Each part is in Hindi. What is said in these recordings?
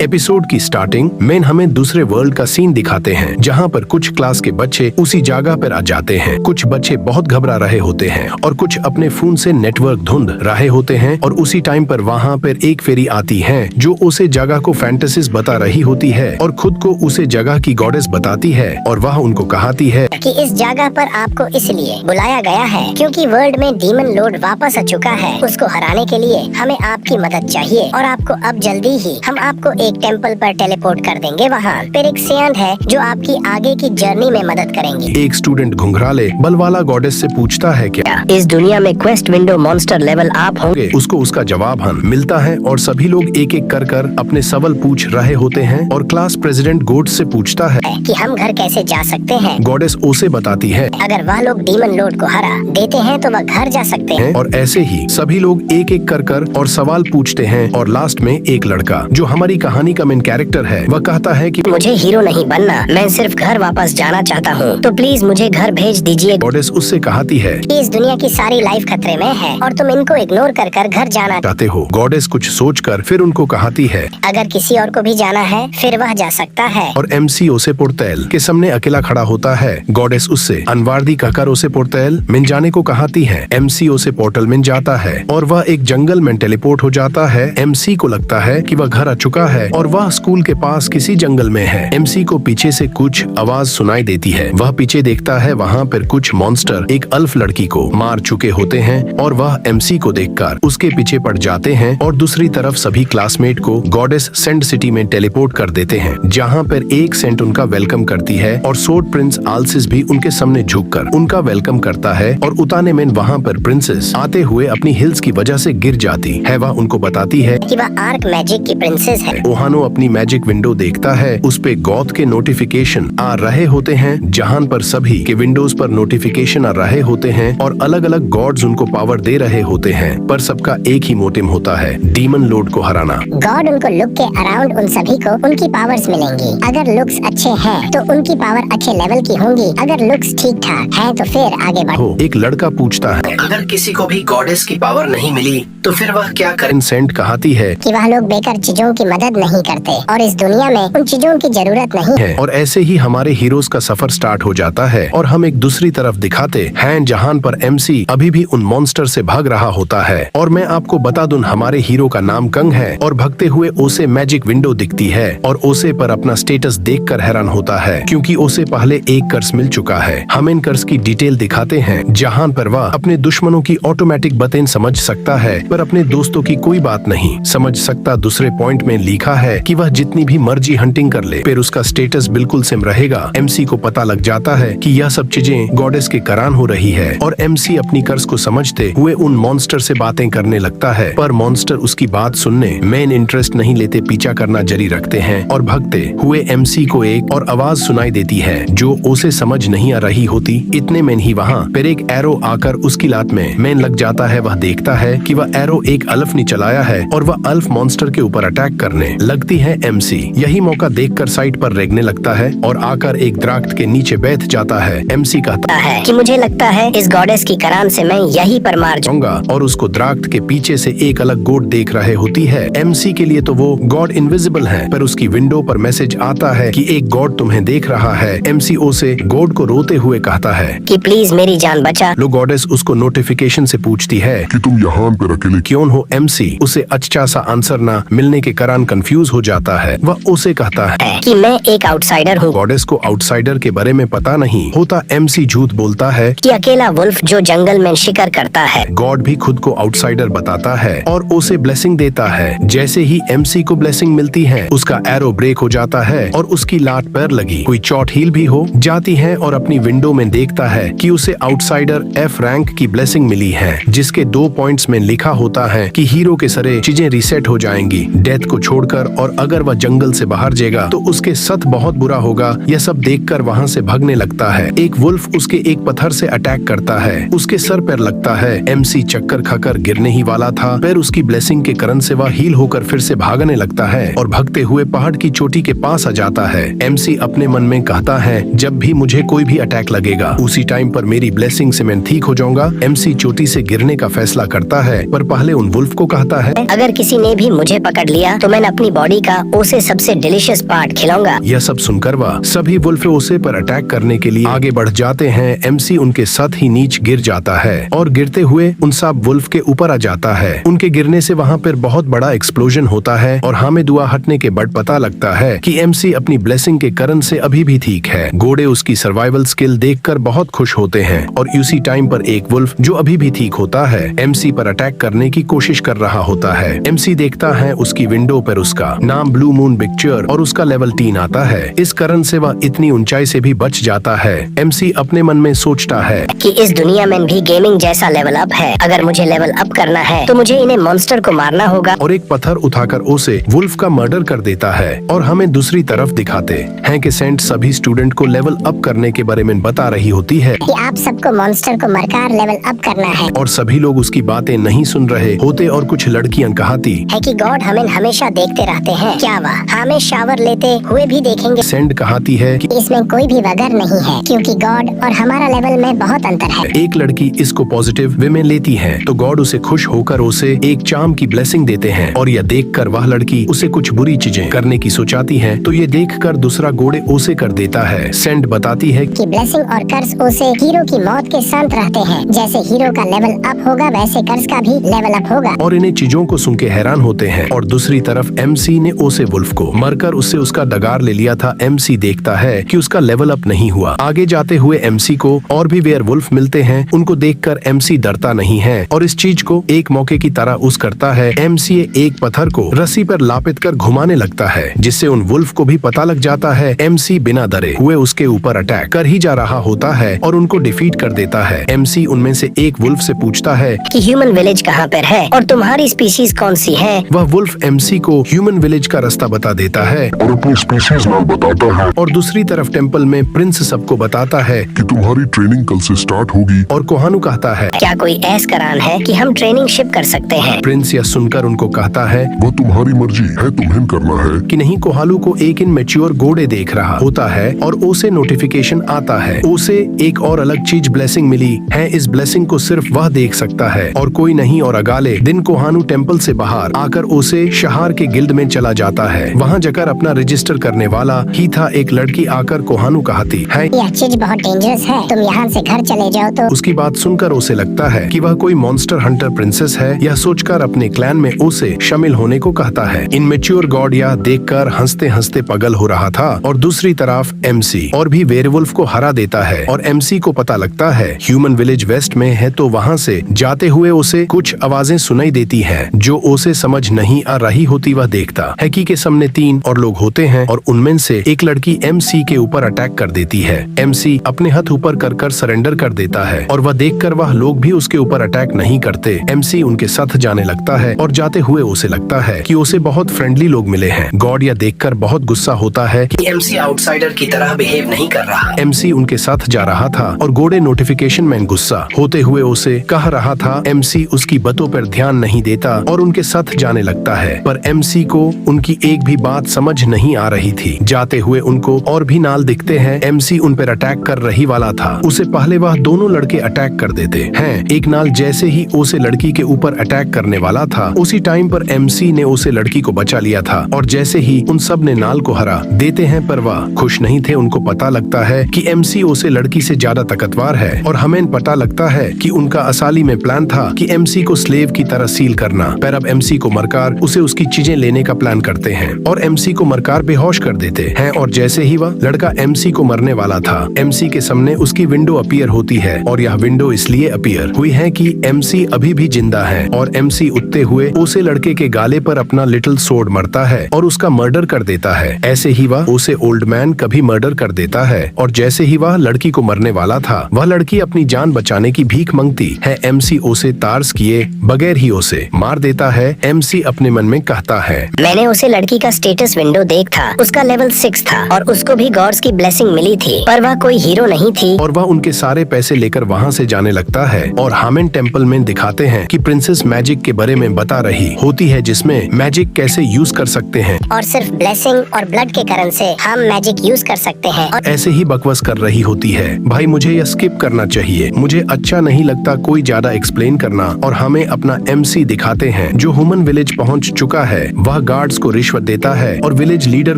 एपिसोड की स्टार्टिंग में हमें दूसरे वर्ल्ड का सीन दिखाते हैं, जहां पर कुछ क्लास के बच्चे उसी जगह पर आ जाते हैं। कुछ बच्चे बहुत घबरा रहे होते हैं और कुछ अपने फोन से नेटवर्क ढूंढ रहे होते हैं और उसी टाइम पर वहां पर एक फेरी आती है जो उसे जगह को फैंटेसीज बता रही होती है और खुद को उसे जगह की गॉडेस बताती है और वह उनको कहती है कि इस जगह पर आपको इसलिए बुलाया गया है क्योंकि वर्ल्ड में डीमन लॉर्ड वापस आ चुका है। उसको हराने के लिए हमें आपकी मदद चाहिए और आपको अब जल्दी ही हम आपको एक टेम्पल पर टेलीपोर्ट कर देंगे। वहाँ फिर एक सेंट है जो आपकी आगे की जर्नी में मदद करेंगे। एक स्टूडेंट घुंघराले बल वाला गॉडेस से पूछता है क्या इस दुनिया में क्वेस्ट विंडो मॉन्स्टर लेवल आप होंगे? उसको उसका जवाब मिलता है और सभी लोग एक एक कर अपने सवाल पूछ रहे होते हैं और क्लास प्रेसिडेंट गोड से पूछता है कि हम घर कैसे जा सकते हैं। गॉडेस उसे बताती है अगर वह लोग डीमन लॉर्ड को हरा देते हैं तो वह घर जा सकते हैं। और ऐसे ही सभी लोग एक एक कर और सवाल पूछते हैं और लास्ट में एक लड़का जो हमारी कहानी का मेन कैरेक्टर है वह कहता है कि मुझे हीरो नहीं बनना, मैं सिर्फ घर वापस जाना चाहता हूँ, तो प्लीज मुझे घर भेज दीजिए। गॉडेस उससे कहती है कि इस दुनिया की सारी लाइफ खतरे में है और तुम इनको इग्नोर कर घर जाना चाहते हो। गॉडेस कुछ सोचकर फिर उनको कहती है अगर किसी और को भी जाना है फिर वह जा सकता है। और MC उसे पोर्टेल के सामने अकेला खड़ा होता है। गॉडेस उससे अनवार्दी कहकर उसे पोर्टेल में जाने को कहती है। MC उसे पोर्टल में जाता है और वह एक जंगल में टेलीपोर्ट हो जाता है। MC को लगता है कि वह घर आ चुका है और वह स्कूल के पास किसी जंगल में है। MC को पीछे से कुछ आवाज सुनाई देती है। वह पीछे देखता है, वहाँ पर कुछ मॉन्स्टर एक अल्फ लड़की को मार चुके होते हैं और वह MC को देखकर उसके पीछे पड़ जाते हैं और दूसरी तरफ सभी क्लासमेट को गॉडेस सेंट सिटी में टेलीपोर्ट कर देते हैं, जहाँ पर एक सेंट उनका वेलकम करती है और सोर्ड प्रिंस आल्सिस भी उनके सामने झुककर उनका वेलकम करता है और उताने में वहाँ पर प्रिंसेस आते हुए अपनी हिल्स की वजह से गिर जाती है। वह उनको बताती है कि वह आर्क मैजिक की प्रिंसेस है। ओहानो अपनी मैजिक विंडो देखता है, उस पे गॉथ के नोटिफिकेशन आ रहे होते हैं, जहाँ पर सभी के विंडोज पर नोटिफिकेशन आ रहे होते हैं और अलग अलग गॉड्स उनको पावर दे रहे होते हैं, पर सबका एक ही मोटिव होता है, डीमन लॉर्ड को हराना। गॉड उनको लुक के अराउंड उन सभी को उनकी पावर्स मिलेंगी। अगर लुक्स अच्छे हैं तो उनकी पावर अच्छे लेवल की होंगी, अगर लुक्स ठीक ठाक है तो फिर आगे बढ़ो। एक लड़का पूछता है अगर किसी को भी गॉडेस की पावर नहीं मिली तो फिर वह क्या करे? सेंट कहती है कि वह लोग बेकार चीजों की मदद नहीं करते और इस दुनिया में उन चीजों की जरूरत नहीं है। और ऐसे ही हमारे हीरोज का सफर स्टार्ट हो जाता है और हम एक दूसरी तरफ दिखाते हैं जहां पर MC अभी भी उन मॉन्स्टर से भाग रहा होता है। और मैं आपको बता दूं हमारे हीरो का नाम कंग है और भागते हुए उसे मैजिक विंडो दिखती है और उसे पर अपना स्टेटस देखकर हैरान होता है क्योंकि उसे पहले एक कर्ज मिल चुका है। हम इन कर्ज की डिटेल दिखाते हैं जहां पर वह अपने दुश्मनों की ऑटोमेटिक बातें समझ सकता है पर अपने दोस्तों की कोई बात नहीं समझ सकता। दूसरे पॉइंट में लिखा है कि वह जितनी भी मर्जी हंटिंग कर ले फिर उसका स्टेटस बिल्कुल सेम रहेगा। MC को पता लग जाता है कि यह सब चीजें गॉडेस के कारण हो रही है और MC अपनी कर्ज को समझते हुए उन मॉन्स्टर से बातें करने लगता है, पर मॉन्स्टर उसकी बात सुनने मेन इंटरेस्ट नहीं लेते, पीछा करना जारी रखते हैं और भागते हुए MC को एक और आवाज सुनाई देती है जो उसे समझ नहीं आ रही होती। इतने में ही वहाँ फिर एक एरो आकर उसकी लात में मेन लग जाता है। वह देखता है कि वह एरो एक अल्फ ने चलाया है और वह अल्फ मॉन्स्टर के ऊपर अटैक करने लगती है। MC यही मौका देखकर साइड पर रेंगने लगता है और आकर एक दरख्त के नीचे बैठ जाता है। MC कहता है कि मुझे लगता है इस गॉडेस की करान से मैं यहीं पर मार जाऊंगा और उसको दरख्त के पीछे से एक अलग गॉड देख रहे होती है। MC के लिए तो वो गॉड इनविजिबल है, पर उसकी विंडो पर मैसेज आता है कि एक गॉड तुम्हें देख रहा है। MC से गॉड को रोते हुए कहता है कि प्लीज मेरी जान बचा लो। गॉडेस उसको नोटिफिकेशन से पूछती है कि तुम यहाँ पर अकेले क्यों हो? MC उसे अच्छा सा आंसर न मिलने के कारण कंफ्यूज हो जाता है। वह उसे कहता है कि मैं एक आउटसाइडर हूँ। गॉडेस को आउटसाइडर के बारे में पता नहीं होता। MC झूठ बोलता है कि अकेला वुल्फ जो जंगल में शिकार करता है। गॉड भी खुद को आउटसाइडर बताता है और उसे ब्लेसिंग देता है। जैसे ही MC को ब्लेसिंग मिलती है उसका एरो ब्रेक हो जाता है और उसकी लात पर लगी कोई चोट हील भी हो जाती है और अपनी विंडो में देखता है कि उसे आउटसाइडर F रैंक की ब्लेसिंग मिली है, जिसके 2 पॉइंट्स में लिखा होता है कि हीरो के सारे चीजें रिसेट हो जाएंगी डेथ को छोड़कर, और अगर वह जंगल से बाहर जाएगा तो उसके साथ बहुत बुरा होगा। यह सब देखकर वहाँ से भागने लगता है। एक वुल्फ उसके एक पत्थर से अटैक करता है, उसके सर पर लगता है। MC चक्कर खाकर गिरने ही वाला था, पर उसकी ब्लेसिंग के कारण से वह हील होकर फिर से भागने लगता है और भागते हुए पहाड़ की चोटी के पास आ जाता है। MC अपने मन में कहता है जब भी मुझे कोई भी अटैक लगेगा उसी टाइम पर मेरी ब्लेसिंग से मैं ठीक हो जाऊंगा। MC चोटी से गिरने का फैसला करता है, पर पहले उन वुल्फ को कहता है अगर किसी ने भी मुझे पकड़ लिया तो मैं अपनी अपनी बॉडी का ओसे सबसे डिलीशियस पार्ट खिलाऊंगा। यह सब सुनकर वह सभी वुल्फ ओसे पर अटैक करने के लिए आगे बढ़ जाते हैं। एमसी उनके साथ ही नीच गिर जाता है और गिरते हुए उन सब वुल्फ के ऊपर आ जाता है। उनके गिरने से वहाँ पर बहुत बड़ा एक्सप्लोजन होता है और हमें दुआ हटने के बाद पता लगता है कि एमसी अपनी ब्लेसिंग के कारण से अभी भी ठीक है। घोड़े उसकी सर्वाइवल स्किल देखकर बहुत खुश होते हैं और उसी टाइम पर एक वुल्फ जो अभी भी ठीक होता है एमसी पर अटैक करने की कोशिश कर रहा होता है। एमसी देखता है उसकी विंडो पर उसका नाम ब्लू मून पिक्चर और उसका लेवल 3 आता है। इस कारण से वह इतनी ऊंचाई से भी बच जाता है। एमसी अपने मन में सोचता है कि इस दुनिया में भी गेमिंग जैसा लेवल अप है। अगर मुझे लेवल अप करना है तो मुझे इन्हें मॉन्स्टर को मारना होगा। और एक पत्थर उठाकर उसे वुल्फ का मर्डर कर देता है। और हमें दूसरी तरफ दिखाते हैं कि सेंट सभी स्टूडेंट को लेवल अप करने के बारे में बता रही होती है कि आप सबको मॉन्स्टर को मारकर लेवल अप करना है। और सभी लोग उसकी बातें नहीं सुन रहे होते और कुछ लड़कियां कहती है कि गॉड हमें हमेशा देखते रहते हैं, क्या वह हमें शावर लेते हुए भी देखेंगे। सेंट कहती है कि इसमें कोई भी वगर नहीं है क्योंकि गॉड और हमारा लेवल में बहुत अंतर है। एक लड़की इसको पॉजिटिव वे में लेती है तो गॉड उसे खुश होकर उसे एक चार्म की ब्लेसिंग देते हैं। और यह देखकर वह लड़की उसे कुछ बुरी चीजें करने की सोचाती है तो ये देखकर दूसरा घोड़े उसे कर देता है। सेंट बताती है कि ब्लेसिंग और कर्स उसे हीरो की मौत के साथ रहते हैं। जैसे हीरो का लेवल अप होगा वैसे कर्स का भी लेवल अप होगा। और इन्हें चीजों को सुन के हैरान होते हैं। और दूसरी तरफ एमसी ने ओसे वुल्फ को मरकर उससे उसका डगार ले लिया था। एमसी देखता है कि उसका लेवल अप नहीं हुआ। आगे जाते हुए एमसी को और भी वेयर वुल्फ मिलते हैं। उनको देखकर एमसी डरता नहीं है और इस चीज को एक मौके की तरह यूज करता है। एमसी एक पत्थर को रस्सी पर लापित कर घुमाने लगता है जिससे उन वुल्फ को भी पता लग जाता है। एमसी बिना डरे हुए उसके ऊपर अटैक कर ही जा रहा होता है और उनको डिफीट कर देता है। एमसी उनमें से एक वुल्फ से पूछता है कि ह्यूमन विलेज कहाँ पर है और तुम्हारी स्पीशीज कौन सी है। वह वुल्फ एमसी को ह्यूमन विलेज का रास्ता बता देता है और अपनी स्पीशीज नाम बताता है। और दूसरी तरफ टेम्पल में प्रिंस सबको बताता है कि तुम्हारी ट्रेनिंग कल से स्टार्ट होगी। और कोहानू कहता है क्या कोई ऐस करान है कि हम ट्रेनिंग शिप कर सकते हैं। प्रिंस यह सुनकर उनको कहता है वह तुम्हारी मर्जी है, तुम्हें करना है। कि नहीं। कोहालू को एक इनमेच्योर घोड़े देख रहा होता है और ओसे नोटिफिकेशन आता है। ओसे एक और अलग चीज ब्लेसिंग मिली है। इस ब्लेसिंग को सिर्फ वह देख सकता है और कोई नहीं। और अगाले दिन कोहानू टेम्पल से बाहर आकर ओसे शहर के गिल्ड में चला जाता है। वहाँ जाकर अपना रजिस्टर करने वाला ही था एक लड़की आकर कोहानू कहती है यह चीज बहुत डेंजरस है, तुम यहाँ से घर चले जाओ। तो उसकी बात सुनकर उसे लगता है कि वह कोई मॉन्स्टर हंटर प्रिंसेस है। यह सोचकर अपने क्लैन में उसे शामिल होने को कहता है। इनमेच्योर गॉड यह देखकर हंसते हंसते पागल हो रहा था। और दूसरी तरफ एमसी और भी वेयरवुल्फ को हरा देता है। और एमसी को पता लगता है ह्यूमन विलेज वेस्ट में है तो वहाँ से जाते हुए उसे कुछ आवाजें सुनाई देती हैं जो उसे समझ नहीं आ रही होती। वह देखता है कि के सामने 3 और लोग होते हैं और उनमें से एक लड़की एमसी के ऊपर अटैक कर देती है। एमसी अपने हाथ ऊपर कर सरेंडर कर देता है और वह देखकर वह लोग भी उसके ऊपर अटैक नहीं करते। एमसी उनके साथ जाने लगता है और जाते हुए उसे लगता है कि उसे बहुत फ्रेंडली लोग मिले हैं। गॉड यह देखकर बहुत गुस्सा होता है कि एमसी आउटसाइडर की तरह बिहेव नहीं कर रहा। एमसी उनके साथ जा रहा था और घोड़े नोटिफिकेशन में गुस्सा होते हुए उसे कह रहा था। एमसी उसकी बातों पर ध्यान नहीं देता और उनके साथ जाने लगता है। पर एमसी को उनकी एक भी बात समझ नहीं आ रही थी। जाते हुए उनको और भी नाल दिखते हैं। एमसी उन पर अटैक कर रही वाला था। उसे पहले वह दोनों लड़के अटैक कर देते हैं। एक नाल जैसे ही उसे लड़की के ऊपर अटैक करने वाला था उसी टाइम पर एमसी ने उसे लड़की को बचा लिया था। और जैसे ही उन सब ने नाल को हरा देते हैं पर वह खुश नहीं थे। उनको पता लगता है कि एमसी उसे लड़की से ज्यादा ताकतवर है। और हमें पता लगता है कि उनका असली में प्लान था कि एमसी को स्लेव की तरह सील करना। पर अब एमसी को मरकार उसे उसकी चीजें लेने का प्लान करते हैं और एमसी को मरकार बेहोश कर देते हैं। और जैसे ही वह लड़का एमसी को मरने वाला था एमसी के सामने उसकी विंडो अपीयर होती है। और यह विंडो इसलिए अपीयर हुई है कि एमसी अभी भी जिंदा है। और एमसी उठते हुए उसे लड़के के गाले पर अपना लिटिल सोर्ड मरता है और उसका मर्डर कर देता है। ऐसे ही वह उसे ओल्ड मैन कभी मर्डर कर देता है। और जैसे ही वह लड़की को मरने वाला था वह लड़की अपनी जान बचाने की भीख मांगती है। एमसी उसे तार्स किए बगैर ही उसे मार देता है। एमसी अपने मन में कहता है मैंने उसे लड़की का स्टेटस विंडो देख था, उसका लेवल 6 था और उसको भी गॉड्स की ब्लेसिंग मिली थी। पर वह कोई हीरो नहीं थी। और वह उनके सारे पैसे लेकर वहाँ से जाने लगता है। और हामेन टेम्पल में दिखाते हैं कि प्रिंसेस मैजिक के बारे में बता रही होती है जिसमें मैजिक कैसे यूज कर सकते हैं और सिर्फ ब्लेसिंग और ब्लड के कारण से हम मैजिक यूज कर सकते हैं। और ऐसे ही बकवास कर रही होती है। भाई मुझे यह स्किप करना चाहिए, मुझे अच्छा नहीं लगता कोई ज्यादा एक्सप्लेन करना। और हमें अपना एमसी दिखाते हैं जो ह्यूमन विलेज पहुंच चुका है। वह वह गार्ड्स को रिश्वत देता है और विलेज लीडर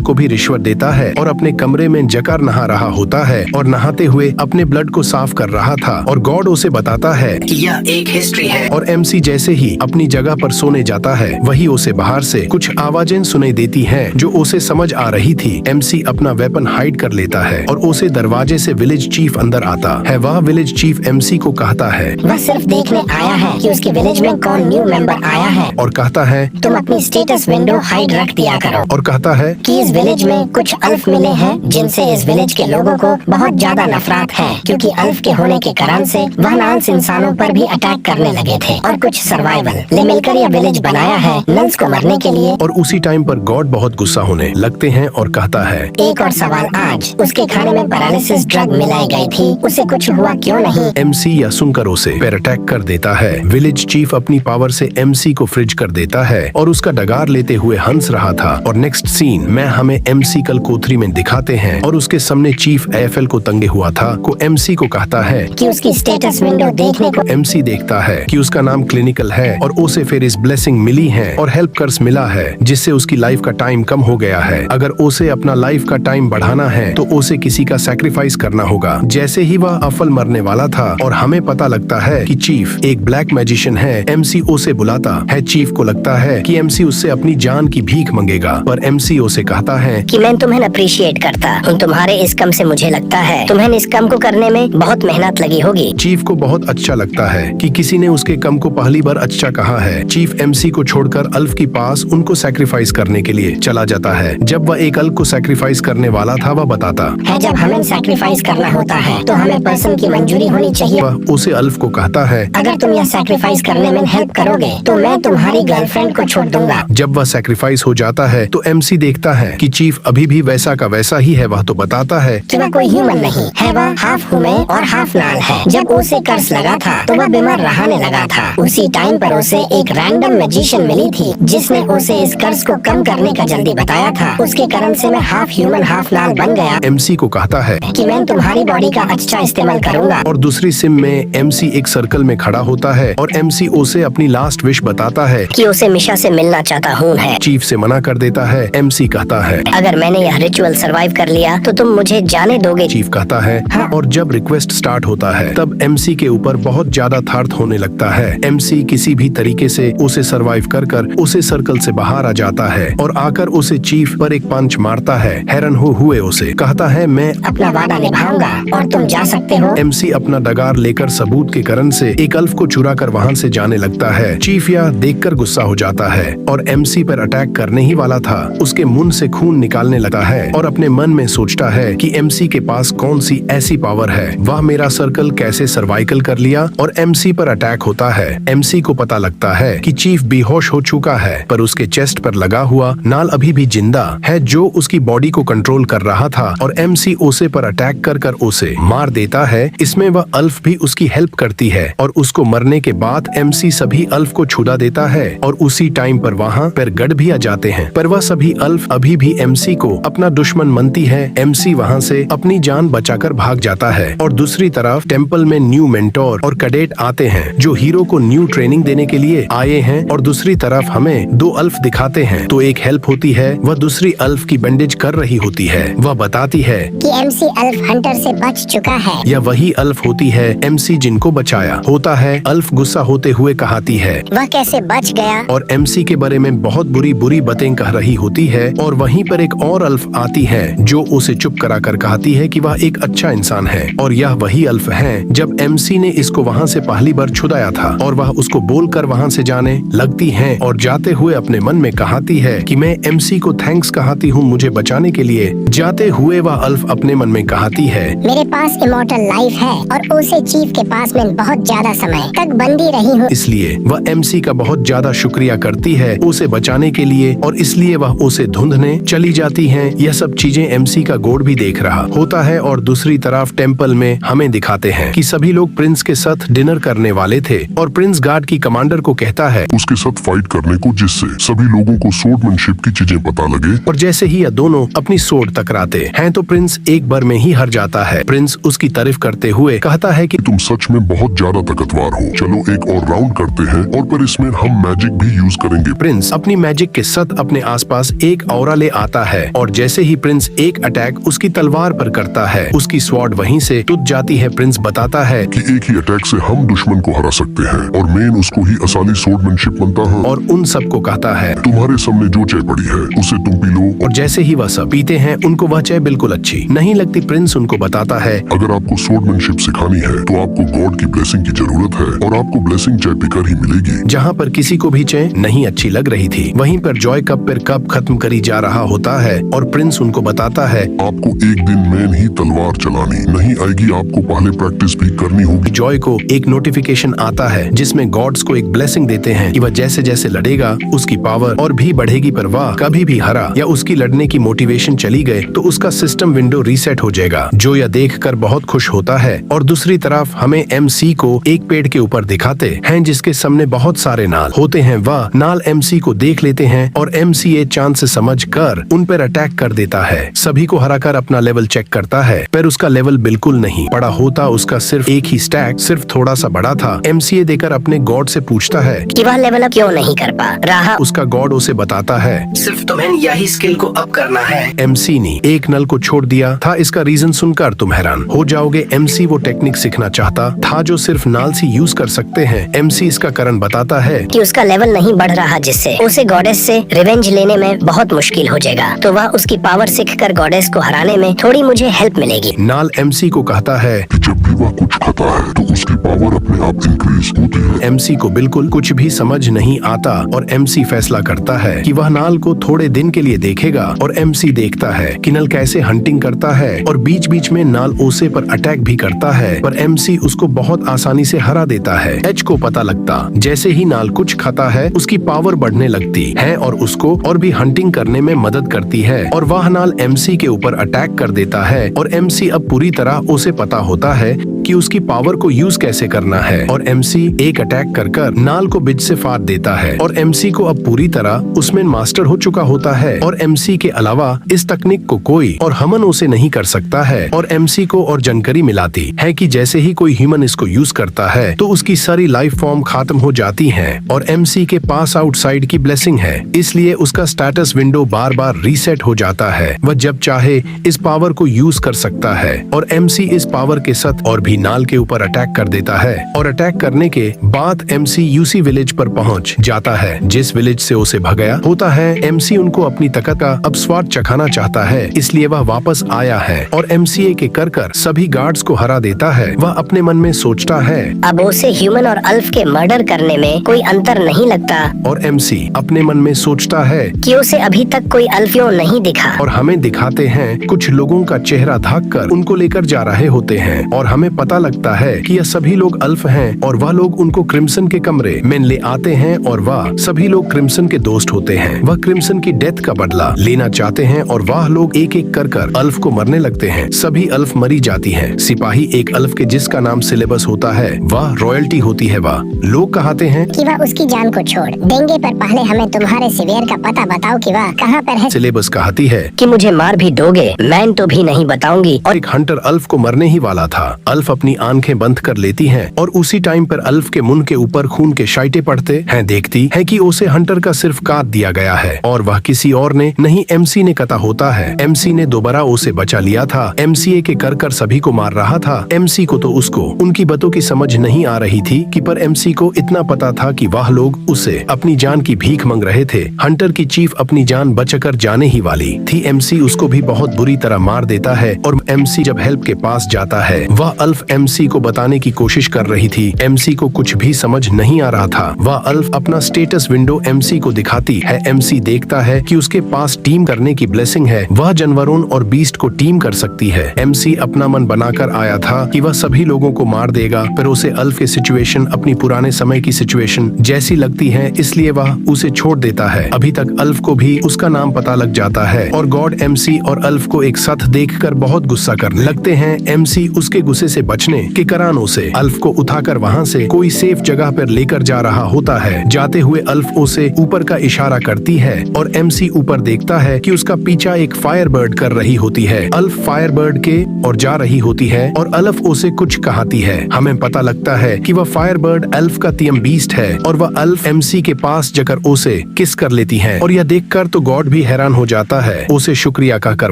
को भी रिश्वत देता है और अपने कमरे में जकर नहा रहा होता है और नहाते हुए अपने ब्लड को साफ कर रहा था और गॉड उसे बताता है कि यह एक हिस्ट्री है। और एमसी जैसे ही अपनी जगह पर सोने जाता है वही उसे बाहर से कुछ आवाजें सुनाई देती हैं जो उसे समझ आ रही थी। एमसी अपना वेपन हाइड कर लेता है और उसे दरवाजे से विलेज चीफ अंदर आता है। वह विलेज चीफ एमसी को कहता है वह सिर्फ देखने आया है कि उसके विलेज में कौन न्यू मेंबर आया है और कहता है तुम अपनी स्टेटस विंडो हाइड रख दिया करो और कहता है कि इस विलेज में कुछ अल्फ मिले हैं जिनसे इस विलेज के लोगों को बहुत ज्यादा नफरत है क्योंकि अल्फ के होने के कारण से वह नॉन्स इंसानों पर भी अटैक करने लगे थे और कुछ सर्वाइवल ले मिलकर यह विलेज बनाया है नन्स को मरने के लिए। और उसी टाइम पर गॉड बहुत गुस्सा होने लगते हैं और कहता है एक और सवाल, आज उसके खाने में पैरालिसिस ड्रग मिलाई गई थी, उसे कुछ हुआ क्यों नहीं? एमसी या सुनकर उसे पर अटैक कर देता है। विलेज चीफ अपनी पावर से एमसी को फ्रिज कर देता है और उसका डगार लेते हुए हंस रहा था। और नेक्स्ट सीन में हमें एमसी कल कोथरी में दिखाते हैं और उसके सामने चीफ एएफएल को तंगे हुआ था को एमसी को कहता है कि उसकी स्टेटस विंडो देखने को। एमसी देखता है कि उसका नाम क्लिनिकल है और उसे फिर इस ब्लेसिंग मिली है और हेल्प कर्स मिला है जिससे उसकी लाइफ का टाइम कम हो गया है। अगर उसे अपना लाइफ का टाइम बढ़ाना है तो उसे किसी का सैक्रिफाइस करना होगा। जैसे ही वह अफल मरने वाला था और हमें पता लगता है कि चीफ एक ब्लैक मैजिशियन है, एमसी उसे बुलाता है। चीफ को लगता है कि एमसी उससे अपनी जान की भीख मांगेगा पर एमसी उसे कहता है कि मैं तुम्हें अप्रिशिएट करता हूँ, तुम्हारे इस कम से मुझे लगता है तुम्हें इस कम को करने में बहुत मेहनत लगी होगी। चीफ को बहुत अच्छा लगता है कि किसी ने उसके कम को पहली बार अच्छा कहा है। चीफ एमसी को छोड़कर अल्फ के पास उनको सैक्रिफाइस करने के लिए चला जाता है। जब वह एक अल्फ को सैक्रिफाइस करने वाला था वह बताता है जब हमें सैक्रिफाइस करना होता है तो हमें पर्सन की मंजूरी होनी चाहिए। वह उसे अल्फ को कहता है अगर तुम यह सैक्रिफाइस करने में हेल्प करोगे तो मैं तुम्हारी गर्लफ्रेंड को छोड़ दूंगा। जब वह सैक्रिफाइस हो जाता है तो एमसी देखता है कि चीफ अभी भी वैसा का वैसा ही है। वह तो बताता है कि वह कोई ह्यूमन नहीं है, वह हाफ ह्यूमन और हाफ नाल है। जब उसे कर्स लगा था तो वह बीमार रहने लगा था। उसी टाइम पर उसे एक रैंडम मैजिशियन मिली थी जिसने उसे इस कर्स को कम करने का जल्दी बताया था। उसके कारण से मैं हाफ ह्यूमन हाफ नाल बन गया। एमसी को कहता है कि मैं तुम्हारी बॉडी का अच्छा इस्तेमाल करूंगा। और दूसरी सिम में एमसी एक सर्कल में खड़ा होता है और एमसी उसे अपनी लास्ट विश बताता है कि उसे मिशा से मिलना चाहता हूँ है। चीफ से मना कर देता है। एमसी कहता है अगर मैंने यह रिचुअल सरवाइव कर लिया तो तुम मुझे जाने दोगे। चीफ कहता है हाँ। और जब रिक्वेस्ट स्टार्ट होता है तब एमसी के ऊपर बहुत ज्यादा थर्ट होने लगता है। एमसी किसी भी तरीके से उसे सरवाइव कर उसे सर्कल से बाहर आ जाता है और आकर उसे चीफ पर एक पंच मारता है। हैरान हुए उसे कहता है मैं अपना वादा निभाऊंगा और तुम जा सकते हो। एमसी अपना डगार लेकर सबूत के कारण से एक अल्फ को चुरा कर वहाँ से जाने लगता है। चीफ यह देखकर गुस्सा हो जाता है और एमसी पर अटैक करने ही वाला था। उसके मुंह से खून निकालने लगा है और अपने मन में सोचता है कि एमसी के पास कौन सी ऐसी पावर है, वह मेरा सर्कल कैसे सर्वाइकल कर लिया। और एमसी पर अटैक होता है। एमसी को पता लगता है कि चीफ बेहोश हो चुका है पर उसके चेस्ट पर लगा हुआ नाल अभी भी जिंदा है जो उसकी बॉडी को कंट्रोल कर रहा था और एमसी उसे पर अटैक कर उसे मार देता है। इसमें वह अल्फ भी उसकी हेल्प करती है और उसको मरने के बाद एमसी सभी अल्फ को छुड़ा देता है और उसी टाइम पर वहाँ पर गढ़ भी आ जाते हैं पर वह सभी अल्फ अभी भी एमसी को अपना दुश्मन मानती है। एमसी वहाँ से अपनी जान बचाकर भाग जाता है और दूसरी तरफ टेम्पल में न्यू मेंटोर और कैडेट आते हैं जो हीरो को न्यू ट्रेनिंग देने के लिए आए हैं। और दूसरी तरफ हमें दो अल्फ दिखाते हैं तो एक हेल्प होती है, वह दूसरी अल्फ की बैंडेज कर रही होती है। वह बताती है कि एमसी अल्फ हंटर से बच चुका है। यह वही अल्फ होती है एमसी जिनको बचाया होता है। अल्फ गुस्सा होते हुए कहती है वह कैसे बच गया और एमसी के बारे में बहुत बुरी बातें कह रही होती है। और वहीं पर एक और अल्फ आती है जो उसे चुप कराकर कहती है कि वह एक अच्छा इंसान है और यह वही अल्फ है जब एमसी ने इसको वहाँ से पहली बार छुड़ाया था। और वह उसको बोलकर वहाँ से जाने लगती है और जाते हुए अपने मन में कहती है कि मैं एमसी को थैंक्स कहती हूँ मुझे बचाने के लिए। जाते हुए वह अल्फ अपने मन में कहती है मेरे पास इमॉर्टल लाइफ है और उसे चीफ के पास में बहुत ज्यादा समय तक बंदी रही हूँ। इसलिए वह एमसी का बहुत ज्यादा शुक्रिया करती है उसे बचाने के लिए और इसलिए वह उसे ढूंढने चली जाती है। यह सब चीजें एमसी का गॉड भी देख रहा होता है। और दूसरी तरफ टेम्पल में हमें दिखाते हैं कि सभी लोग प्रिंस के साथ डिनर करने वाले थे और प्रिंस गार्ड की कमांडर को कहता है उसके साथ फाइट करने को जिससे सभी लोगों को स्वॉर्डमैनशिप की चीजें पता लगे। और जैसे ही यह दोनों अपनी सोर्ड टकराते हैं तो प्रिंस एक बार में ही हार जाता है। प्रिंस उसकी तारीफ करते हुए कहता है कि तुम सच में बहुत ज्यादा ताकतवर हो। चलो एक और राउंड करते हैं और पर इसमें हम मैजिक भी यूज करेंगे। प्रिंस अपनी मैजिक के साथ अपने आसपास एक ऑरा ले आता है और जैसे ही प्रिंस एक अटैक उसकी तलवार पर करता है, उसकी स्वॉर्ड वहीं से टूट जाती है। प्रिंस बताता है कि एक ही अटैक से हम दुश्मन को हरा सकते हैं और मेन उसको ही असली स्वॉर्डमैनशिप बनता है। और उन सबको कहता है तुम्हारे सामने जो चाय पड़ी है उसे तुम पी लो। और जैसे ही वह सब पीते हैं उनको वह चाय बिल्कुल अच्छी नहीं लगती। प्रिंस उनको बताता है अगर आपको स्वॉर्डमैनशिप सिखानी है तो आपको गॉड की ब्लेसिंग की जरूरत है और आपको ब्लेसिंग चाय पीकर ही मिलेगी। जहाँ पर किसी को भी चाय नहीं अच्छी लग रही थी वहीं पर जॉय कप पर कप खत्म करी जा रहा होता है और प्रिंस उनको बताता है आपको एक दिन मैन ही तलवार चलानी नहीं आएगी, आपको पहले प्रैक्टिस भी करनी होगी। जॉय को एक नोटिफिकेशन आता है जिसमें गॉड्स को एक ब्लेसिंग देते हैं कि वह जैसे जैसे लड़ेगा उसकी पावर और भी बढ़ेगी, पर वह कभी भी हरा या उसकी लड़ने की मोटिवेशन चली गए तो उसका सिस्टम विंडो रीसेट हो जाएगा। जो यह देखकर बहुत खुश होता है और दूसरी तरफ हमें MC को एक पेड़ के ऊपर दिखाते हैं जिसके सामने बहुत सारे नाल होते हैं। वह नाल MC को देख लेते हैं और MC ये चांस से समझ कर उन पर अटैक कर देता है। सभी को हराकर अपना लेवल चेक करता है पर उसका लेवल बिल्कुल नहीं बड़ा होता, उसका सिर्फ एक ही स्टैक सिर्फ थोड़ा सा बड़ा था। MC देकर अपने गॉड से पूछता है कि वह लेवल अप क्यों नहीं कर पा रहा। उसका गॉड उसे बताता है सिर्फ तुम्हें यही स्किल को अप करना है। MC ने एक नल को छोड़ दिया था, इसका रीजन सुनकर तुम हैरान हो जाओगे। MC वो टेक्निक सीखना चाहता था जो सिर्फ नाल से यूज कर सकते हैं। MC इसका कारण बताता है कि उसका लेवल नहीं बढ़ रहा जिससे उसे गॉडेस से रिवेंज लेने में बहुत मुश्किल हो जाएगा, तो वह उसकी पावर सीखकर गॉडेस को हराने में थोड़ी मुझे हेल्प मिलेगी। नाल MC को कहता है कि जब भी वह कुछ खाता है तो उसकी पावर अपने आप इंक्रीज होती है। MC को बिल्कुल कुछ भी समझ नहीं आता और MC फैसला करता है कि वह नाल को थोड़े दिन के लिए देखेगा और MC देखता है कि नल कैसे हंटिंग करता है और बीच बीच में नाल ओसे पर अटैक भी करता है, पर MC उसको बहुत आसानी से हरा देता है। H को पता लगता जैसे ही नाल कुछ खाता है उसकी पावर बढ़ने लगती है और उसको और भी हंटिंग करने में मदद करती है और वह नाल MC के ऊपर अटैक कर देता है और MC अब पूरी तरह उसे पता होता है कि उसकी पावर को यूज कैसे करना है और MC एक अटैक कर नाल को बिच से फाड़ देता है और MC को अब पूरी तरह उसमें मास्टर हो चुका होता है और MC के अलावा इस तकनीक को कोई और हमन उसे नहीं कर सकता है। और MC को और जानकारी मिलाती है कि जैसे ही कोई ह्यूमन इसको यूज करता है तो उसकी सारी लाइफ फॉर्म खत्म हो जाती है और MC के पास आउटसाइड की ब्लेसिंग है, इसलिए उसका स्टेटस विंडो बार बार रीसेट हो जाता है। वह जब चाहे इस पावर को यूज कर सकता है और MC इस पावर के साथ और भी नाल के ऊपर अटैक कर देता है और अटैक करने के बाद MC UC विलेज पर पहुंच जाता है जिस विलेज से उसे भगाया होता है। MC उनको अपनी ताकत का अब स्वाद चखाना चाहता है, इसलिए वह वापस आया है और MCA के कर सभी गार्ड्स को हरा देता है। वह अपने मन में सोचता है अब उसे ह्यूमन और अल्फ के मर्डर करने में कोई अंतर नहीं लगता और MC अपने मन में सोचता है कि उसे अभी तक कोई अल्फियों नहीं दिखा। और हमें दिखाते हैं कुछ लोगों का चेहरा ढक कर उनको लेकर जा रहे होते हैं और हमें पता लगता है कि यह सभी लोग अल्फ हैं और वह लोग उनको क्रिम्सन के कमरे में ले आते हैं और वह सभी लोग क्रिम्सन के दोस्त होते हैं। वह क्रिम्सन की डेथ का बदला लेना चाहते हैं और वह लोग एक एक कर अल्फ को मरने लगते हैं। सभी अल्फ मरी जाती हैं। सिपाही एक अल्फ के जिसका नाम सिलेबस होता है वह रॉयल्टी होती है। वह लोग कहते हैं कि वह उसकी जान को छोड़ देंगे, पर पहले हमें तुम्हारे सिवियर का पता बताओ कि वह कहाँ पर है। सिलेबस कहती है कि मुझे मार भी दोगे, मैं तो भी नहीं बताऊंगी। और एक हंटर अल्फ को मरने ही वाला था। अल्फ अपनी आंखें बंद कर लेती हैं और उसी टाइम पर अल्फ के मुंह के ऊपर खून के शाइटे पड़ते हैं। देखती है कि उसे हंटर का सिर्फ काट दिया गया है और वह किसी और ने नहीं MC ने कता होता है। MC ने दोबारा उसे बचा लिया था। MCA के कर सभी को मार रहा था। MC को तो उसको उनकी बातों की समझ नहीं आ रही थी कि पर MC को इतना पता था कि वह लोग उसे अपनी जान की भीख मांग रहे थे। हंटर की चीफ अपनी जान बचाकर जाने ही वाली थी। MC उसको भी बहुत बुरी तरह मार देता है और MC जब हेल्प के पास जाता है वह अल्फ MC को बताने की कोशिश कर रही थी। MC को कुछ भी समझ नहीं आ रहा था। वह अल्फ अपना स्टेटस विंडो MC को दिखाती है। MC देखता है कि उसके पास टीम करने की ब्लेसिंग है, वह जानवरों और बीस्ट को टीम कर सकती है। MC अपना मन बनाकर आया था कि वह सभी लोगों को मार देगा, पर उसे अल्फ की सिचुएशन अपनी पुराने समय की सिचुएशन जैसी लगती है, इसलिए वह उसे छोड़ देता है। अभी तक अल्फ को भी उसका नाम पता लग जाता है और गॉड MC और अल्फ को एक साथ देखकर बहुत गुस्सा करने लगते हैं। MC उसके गुस्से से बचने के करानों से अल्फ को उठाकर वहाँ से कोई सेफ जगह पर लेकर जा रहा होता है। जाते हुए अल्फ उसे ऊपर का इशारा करती है और एमसी ऊपर देखता है कि उसका पीछा एक फायरबर्ड कर रही होती है। अल्फ फायरबर्ड के और जा रही होती है और अल्फ उसे कुछ कहती है। हमें पता लगता है कि वह फायरबर्ड अल्फ का तियम बीस्ट है और वह अल्फ एमसी के पास जाकर उसे किस कर लेती है और यह देखकर तो गॉड भी हैरान हो जाता है। उसे शुक्रिया कहकर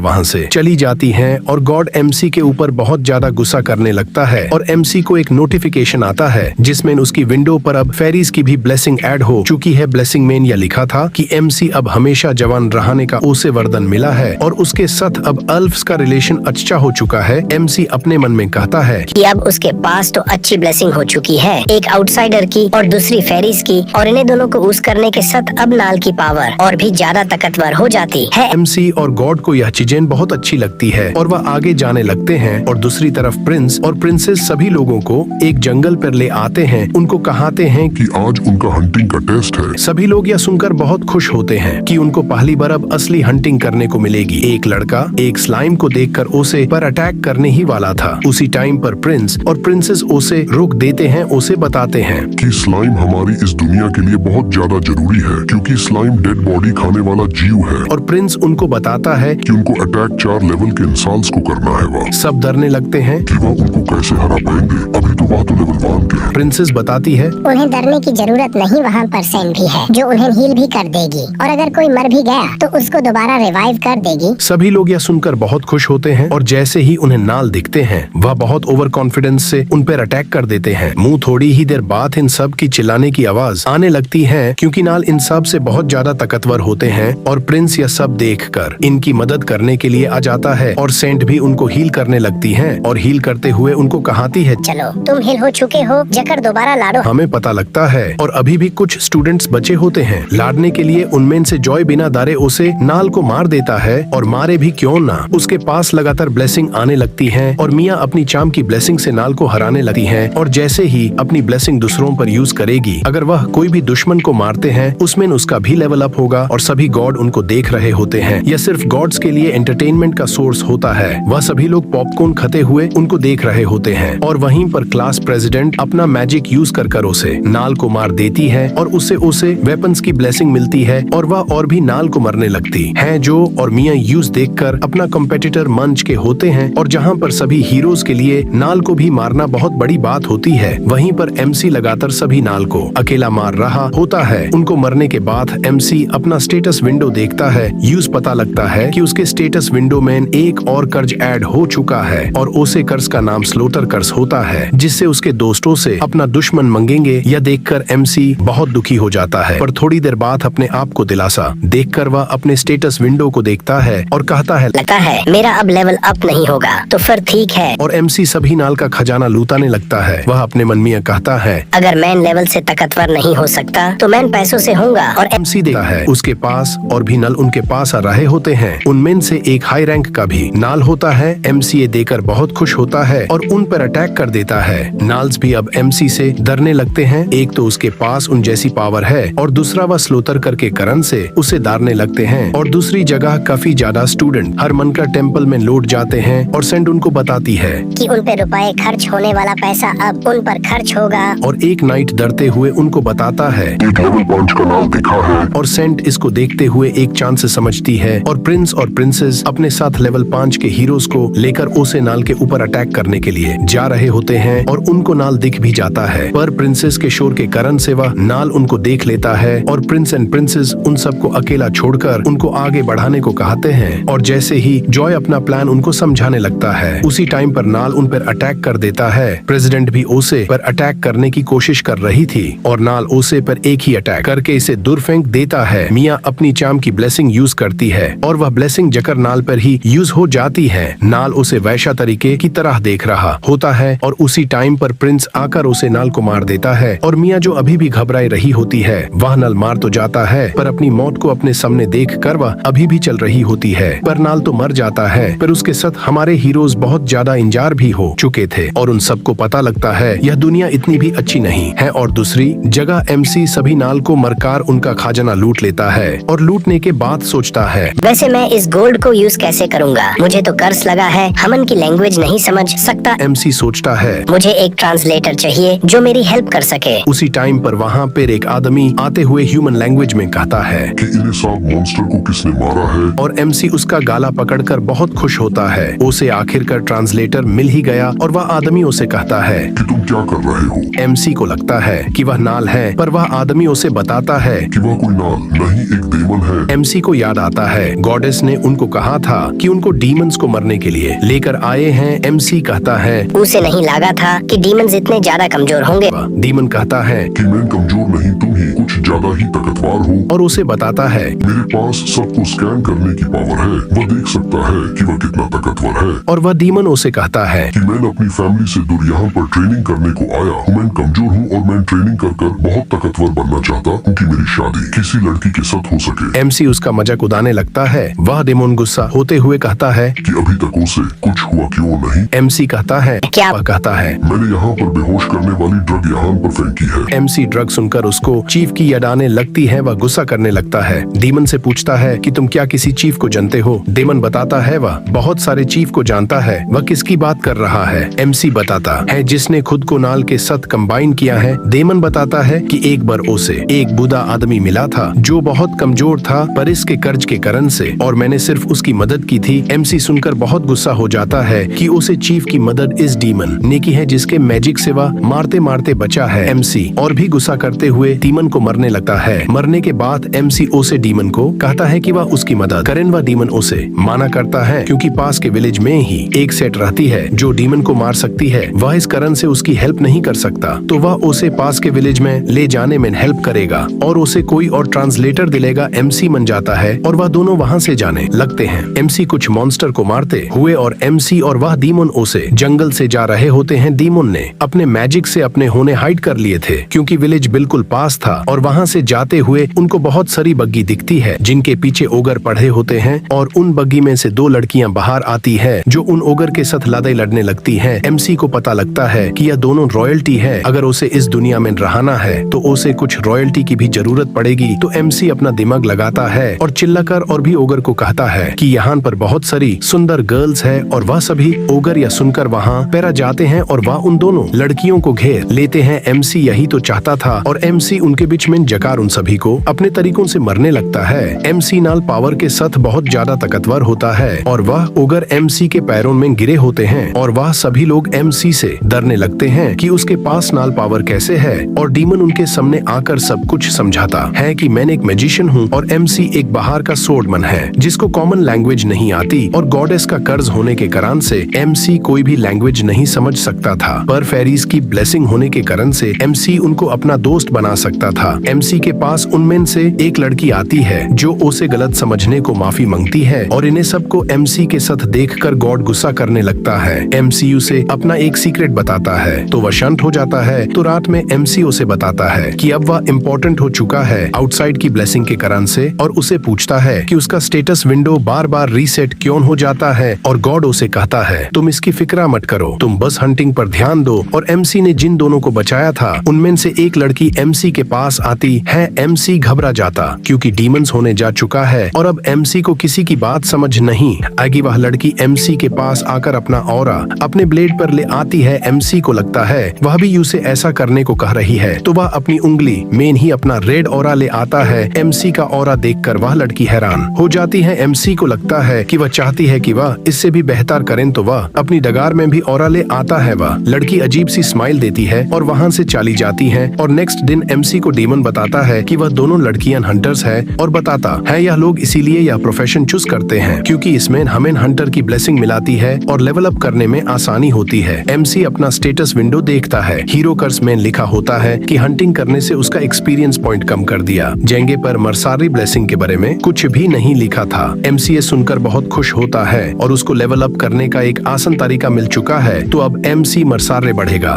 वहाँ से चली जाती है और गॉड एमसी के ऊपर बहुत ज्यादा गुस्सा करने लगता है और एमसी को एक नोटिफिकेशन आता है जिसमें उसकी विंडो पर अब फेरीज की भी ब्लेसिंग ऐड हो चुकी है। ब्लेसिंग में यह लिखा था कि एमसी अब हमेशा जवान रहने का उसे वरदान मिला है और उसके साथ अब अल्फ्स का रिलेशन अच्छा हो चुका है। एमसी अपने मन में कहता है कि अब उसके पास तो अच्छी ब्लेसिंग हो चुकी है, एक आउटसाइडर की और दूसरी फेरीज की, और इन्हें दोनों को यूज करने के साथ अब नाल की पावर और भी ज्यादा ताकतवर हो जाती है। एमसी और गॉड को यह चीजें बहुत अच्छी लगती है और वह आगे जाने लगते हैं और दूसरी तरफ प्रिंस और प्रिंसेस सभी लोगों को एक जंगल पर ले आते हैं। उनको कहते हैं कि आज उनका हंटिंग का टेस्ट है। सभी लोग यह सुनकर बहुत खुश होते हैं कि उनको पहली बार अब असली हंटिंग करने को मिलेगी। एक लड़का एक स्लाइम को देखकर उसे पर अटैक करने ही वाला था। उसी टाइम पर प्रिंस और प्रिंसेस उसे रोक देते हैं। उसे बताते हैं कि स्लाइम हमारी इस दुनिया के लिए बहुत ज्यादा जरूरी है क्योंकि स्लाइम डेड बॉडी खाने वाला जीव है। और प्रिंस उनको बताता है कि उनको अटैक 4 लेवल के इंसान्स को करना है। वह सब डरने लगते हैं कि वह उनको कैसे हरा पाएंगे। अभी तो वह तो लेवल 1 के हैं। प्रिंसेस बताती है उन्हें डरने की जरूरत नहीं, वहाँ पर सैंड भी है जो उन्हें हील भी कर देगी और अगर कोई मर भी गया तो उसको दोबारा रिवाइव कर देगी। सभी लोग यह सुनकर बहुत खुश होते हैं और जैसे ही उन्हें नाल दिखते हैं वह बहुत ओवर कॉन्फिडेंस से उन पर अटैक कर देते हैं। मुंह थोड़ी ही देर बाद इन सब की चिल्लाने की आवाज आने लगती है क्योंकि नाल इन सब से बहुत ज्यादा ताकतवर होते हैं और प्रिंस यह सब देखकर इनकी मदद करने के लिए आ जाता है और सेंट भी उनको हील करने लगती है और हील करते हुए उनको कहती है चलो तुम हील हो चुके हो, जकर दोबारा लाडो। हमें पता लगता है और अभी भी कुछ स्टूडेंट्स बचे होते हैं लाडने के लिए। उनमें से जॉय बिना दारे उसे नाल को मार देता है और मारे भी क्यों ना, उसके पास लगातार ब्लेसिंग आने लगती है और मिया अपनी चाम की ब्लेसिंग से नाल को हराने लगती है और जैसे ही अपनी ब्लेसिंग दूसरों पर यूज करेगी, अगर वह कोई भी दुश्मन को मारते हैं उसमें उसका भी लेवल अप होगा और सभी गॉड उनको देख रहे होते हैं। यह सिर्फ गॉड्स के लिए एंटरटेनमेंट का सोर्स होता है। वह सभी लोग पॉपकॉर्न खाते हुए उनको देख रहे होते हैं और वहीं पर क्लास प्रेसिडेंट अपना मैजिक यूज कर उसे नाल को मार देती है और उसे वेपन्स की ब्लेसिंग मिलती है और वह और भी नाल को मरने लगती है। जो और मिया यूज देखकर अपना कॉम्पिटिटर मंच के होते हैं और जहाँ पर सभी हीरोज के लिए नाल को भी मारना बहुत बड़ी बात होती है, वहीं पर एमसी लगातार सभी नाल को अकेला मार रहा होता है। उनको मरने के बाद एमसी अपना स्टेटस विंडो देखता है। यूज पता लगता है कि उसके स्टेटस विंडो में एक और कर्ज ऐड हो चुका है और उसे कर्ज का नाम स्लोटर कर्ज होता है जिससे उसके दोस्तों से अपना दुश्मन मंगेंगे। यह देखकर एमसी बहुत दुखी हो जाता है पर थोड़ी देर बाद अपने आप को दिलासा देखकर वह अपने स्टेटस विंडो को देखता है और कहता है लगता है मेरा अब लेवल अप नहीं होगा, तो फिर ठीक है। और एमसी सभी नाल का खजाना लूटाने लगता है। वह अपने मन में कहता है अगर मैन लेवल से ताकतवर नहीं हो सकता तो मैन पैसों से होगा। और एमसी देखता है उसके पास और भी नल उनके पास आ रहे होते हैं। उनमें से एक हाई रैंक का भी नाल होता है। एमसी ये देकर बहुत खुश होता है और उन पर अटैक कर देता है। नाल्स भी अब एमसी से डरने लगते हैं। एक तो उसके पास उन जैसी पावर है और दूसरा वह स्लोतर करके करन से उसे दारने लगते हैं। और दूसरी जगह काफी ज्यादा स्टूडेंट हरमनका टेम्पल में लौट जाते हैं और सेंड उनको बताती है कि उन पे रुपए खर्च होने वाला पैसा अब उन पर खर्च होगा। और एक नाइट डरते हुए उनको बताता है एक लेवल 5 का नाम दिखा है। और सेंट इसको देखते हुए एक चांस से समझती है और प्रिंस और प्रिंसेस अपने साथ लेवल 5 के हीरोज को लेकर उसे नाल के ऊपर अटैक करने के लिए जा रहे होते हैं और उनको नाल दिख भी जाता है। पर प्रिंसेस के शोर के कारण से वह नाल उनको देख लेता है और प्रिंस एंड प्रिंसेस उन सबको अकेला छोड़कर उनको आगे बढ़ाने को कहते हैं। और जैसे ही जॉय अपना प्लान उनको समझाने लगता है उसी टाइम पर नाल उन पर अटैक कर देता है। प्रेसिडेंट भी ओसे पर अटैक करने की कोशिश कर रही थी और नाल ओसे पर एक ही अटैक करके इसे दूर फेंक देता है। मिया अपनी चाम की ब्लेसिंग यूज करती है और वह ब्लेसिंग जकर नाल पर ही यूज हो जाती है। नाल उसे वैसा तरीके की तरह देख रहा होता है और उसी टाइम पर प्रिंस आकर उसे नाल को मार देता है। और मिया जो अभी भी घबराई रही होती है वह नाल मार तो जाता है पर अपनी मौत को अपने सामने देख कर वह अभी भी चल रही होती है। पर नाल तो मर जाता है पर उसके साथ हमारे हीरोज बहुत ज्यादा इंजार भी हो चुके थे और उन सबको पता लगता है यह दुनिया इतनी भी अच्छी नहीं है। और दूसरी जगह एमसी सभी नाल को मरकार उनका खजाना लूट लेता है और लूटने के बाद सोचता है वैसे मैं इस गोल्ड को यूज कैसे करूँगा, मुझे तो कर्ज लगा है, हमन की लैंग्वेज नहीं समझ सकता सकता। एमसी सोचता है मुझे एक ट्रांसलेटर चाहिए जो मेरी हेल्प कर सके। उसी टाइम पर वहाँ पर एक आदमी आते हुए ह्यूमन लैंग्वेज में कहता है कि इन्हें सांप मॉन्स्टर को किसने मारा है। और एमसी उसका गाला पकड़कर बहुत खुश होता है। उसे आखिरकार ट्रांसलेटर मिल ही गया और वह आदमी उसे कहता है कि तुम क्या कर रहे हो। एमसी को लगता है कि वह नाल है, पर वह आदमी उसे बताता है कि वह कोई नाल नहीं एक डेमन है। एमसी को याद आता है गॉडेस ने उनको कहा था कि उनको डीमंस को मरने के लिए लेकर आए हैं। एमसी कहता है उसे नहीं लगा था कि डीमंस इतने ज्यादा कमजोर होंगे। डीमन कहता है कि मैं कमजोर नहीं, तुम ही कुछ ज्यादा ही ताकतवर हो। और उसे बताता है मेरे पास सबको स्कैन करने की पावर है, वह देख सकता है कि वह कितना ताकतवर है। और वह डीमन उसे कहता है कि मैं अपनी फैमिली से दूर यहाँ पर ट्रेनिंग करने को आया हूँ। मैं कमजोर हूँ और मैं ट्रेनिंग कर बहुत ताकतवर बनना चाहता हूँ कि मेरी शादी किसी लड़की के साथ हो सके। एमसी उसका मजाक उड़ाने लगता है। वह डेमन गुस्सा होते हुए कहता है कि अभी तक उसे कुछ हुआ क्यों नहीं। एमसी कहता है क्या? वह कहता है मैंने यहाँ पर बेहोश करने वाली ड्रग यहाँ पर फेंकी है। एमसी ड्रग सुनकर उसको चीफ की याद आने लगती है। वह गुस्सा करने लगता है। डीमन से पूछता है कि तुम क्या किसी चीफ को जानते हो। डेमन बताता है वह बहुत सारे चीफ को जानता है। वह किसकी बात कर रहा है। एमसी बताता है जिसने खुद को नाल के साथ कंबाइन किया है। डेमन बताता है कि एक बार उसे एक बूढ़ा आदमी मिला था जो बहुत कमजोर था पर इसके कर्ज के कारण से, और मैंने सिर्फ उसकी मदद की थी। एमसी सुनकर बहुत गुस्सा हो जाता है कि उसे चीफ की मदद इस डीमन ने की है जिसके मैजिक से वह मारते मारते बचा है। एमसी और भी गुस्सा करते हुए डीमन को मरने लगता है। मरने के बाद एमसी उसे डीमन को कहता है कि वह उसकी मदद करें। वह डीमन उसे माना करता है क्योंकि पास के विलेज में ही एक सेट रहती है जो डीमन को मार सकती है। वह इस कारण से उसकी हेल्प नहीं कर सकता, तो वह उसे पास के विलेज में ले जाने में हेल्प करेगा और उसे कोई और ट्रांसलेटर दिलेगा। एमसी मन जाता है और वह दोनों वहाँ से जाने लगते हैं। एमसी कुछ मॉन्स्टर को मारते हुए और एमसी और वह डीमन उसे जंगल से जा रहे होते हैं। डीमन ने अपने मैजिक से अपने होने हाइड कर लिए थे क्योंकि विलेज बिल्कुल पास था, और वहाँ से जाते हुए उनको बहुत सारी बग्गी दिखती है जिनके पीछे ओगर पड़े होते हैं, और उन बग्गी में से दो लड़कियां बाहर आती है जो उन ओगर के साथ लड़ाई लड़ने लगती है। एमसी को पता लगता है कि यह दोनों रॉयल्टी है। अगर उसे इस दुनिया में रहना है तो उसे कुछ रॉयल्टी की भी जरूरत पड़ेगी। तो एमसी अपना दिमाग लगाता है और चिल्लाकर और भी ओगर को कहता है कि यहाँ पर बहुत सारी सुंदर गर्ल्स है, और वह सभी ओगर यह सुनकर वहाँ पैरा जाते हैं और वह उन दोनों लड़कियों को घेर लेते हैं। एमसी यही तो चाहता था, और एमसी उनके बीच में जकार उन सभी को अपने तरीकों से मरने लगता है। एमसी नाल पावर के साथ बहुत ज्यादा ताकतवर होता है, और वह ओगर एमसी के पैरों में गिरे होते हैं, और वह सभी लोग एमसी से डरने लगते हैं कि उसके पास नाल पावर कैसे है। और डीमन उनके सामने आकर सब कुछ समझाता है कि मैंने एक मैजिशियन हूँ और एमसी एक बाहर का सोर्डमैन है जिसको कॉमन लैंग्वेज नहीं आती, और गॉडेस का कर्ज होने के कारण से एमसी कोई भी लैंग्वेज नहीं समझ सकता था, पर फेरीज की ब्लेसिंग होने के कारण से एमसी उनको अपना दोस्त बना सकता था। एमसी के पास उनमें से एक लड़की आती है जो उसे गलत समझने को माफी मांगती है, और इन्हें सबको एमसी के साथ देखकर गॉड गुस्सा करने लगता है। एमसी उसे अपना एक सीक्रेट बताता है तो वह शांत हो जाता है। तो रात में एमसी उसे बताता है कि अब वह इम्पोर्टेंट हो चुका है आउटसाइड की ब्लेसिंग के कारण से, और उसे पूछता है कि उसका स्टेटस विंडो बार बार रीसेट क्यों हो जाता है। और गॉड उसे कहता है तुम इसकी फिक्र मत करो, तुम बस हंटिंग पर ध्यान दो। और एमसी ने जिन दोनों को बचाया था उनमें से एक लड़की एमसी के पास आती है। एमसी घबरा जाता क्योंकि डीमंस होने जा चुका है, और अब एमसी को किसी की बात समझ नहीं आएगी। वह लड़की एमसी के पास आकर अपना ऑरा अपने ब्लेड पर ले आती है। एमसी को लगता है वह भी उसे ऐसा करने को कह रही है, तो वह अपनी उंगली में ही अपना रेड ऑरा ले आता है। एमसी का ऑरा देखकर वह लड़की हैरान हो जाती है। एमसी को लगता है कि वह चाहती है कि वह इससे भी बेहतर करें, तो वह अपनी डगार में भी ऑरा ले आता है। वह लड़की अजीब सी स्माइल देती है और वहाँ से चली जाती है। और नेक्स्ट दिन एमसी को डीमन बताता है कि वह दोनों लड़कियां हंटर्स है, और बताता है यह लोग इसीलिए यह प्रोफेशन चूज करते हैं क्योंकि इसमें हमें हंटर की ब्लेसिंग मिलाती है और लेवल अप करने में आसानी होती है। एमसी अपना स्टेटस विंडो देखता है। हीरो कर्स में लिखा होता है कि हंटिंग करने से उसका एक्सपीरियंस पॉइंट कम कर दिया। जेंगे पर मरसारी ब्लेसिंग के बारे में कुछ भी नहीं लिखा था। एमसी सुनकर बहुत खुश होता है और उसको लेवल अप करने का एक आसान तरीका मिल चुका है, तो अब एमसी मरसारे बढ़ेगा।